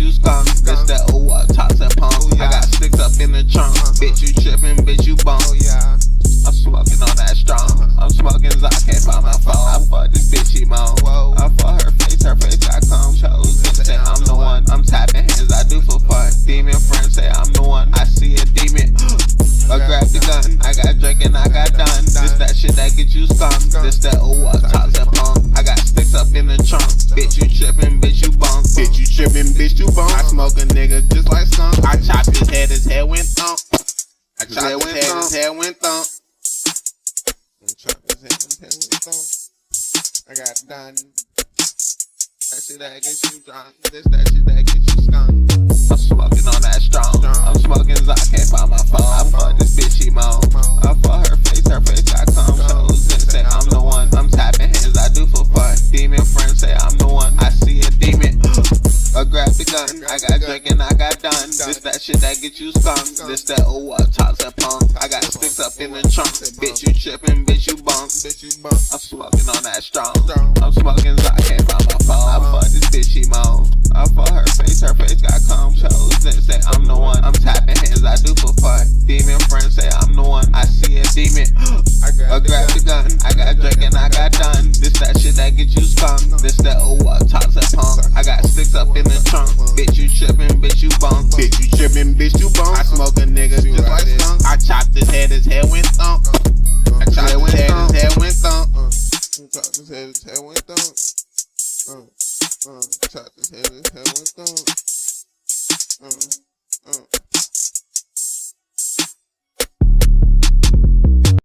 you skunk. This that ooh, toxic punk. I got sticks up in the trunk. Bitch, you trippin', bitch, you bunk. I'm smoking on that strong. I'm smoking, I can't find my phone. I fuck this bitch, she moan. I fuck her face got cum. Chosen, say I'm the one. I'm tapping hands, I do for fun. Demon friends say I'm the one. I see a demon. I grab the gun. I got drink and I got done. This that shit that get you skunk. This that ooh, toxic punk. I got sticks up in the trunk. Bitch, you trippin', bitch, you bunk. Bitch, you trippin', bitch, you bunk. I smoke a nigga just like skunk. I chopped his head went thump. I chopped his head went thump. I got done. That shit that gets you drunk. This that shit that gets you skunk. I'm smoking on that strong. I'm smoking, I can't find my phone. I fuck this bitch, she moan. I fuck her face got cum. Chosen, say I'm the one. I'm tapping hands, I do for fun. Demon friends say I'm the one. I see a demon. I grab the gun. I got drink and I got done. This that shit that get you skunk. This that ooh, toxic punk. I got sticks up in the trunk. Bitch, you trippin', bitch, you bunk. I'm smoking on that strong. I'm smoking, I can't find my phone. I fuck this bitch, she moan. I fuck her face got cum. Chosen, say I'm the one. I'm tapping hands, I do for fun. Demon friends say I'm the one. I see a demon. I grab the gun. I got drink and I got done. This that shit that get you skunk. This that ooh, toxic punk. I got sticks up in the trunk. Bitch, you trippin', bitch, you bunk. Bitch, you trippin', bitch, you bunk. I smoke a nigga just like skunk. I chopped his head went thump. I chopped his head went thump. Chopped his head went thump. Chopped his head went thump.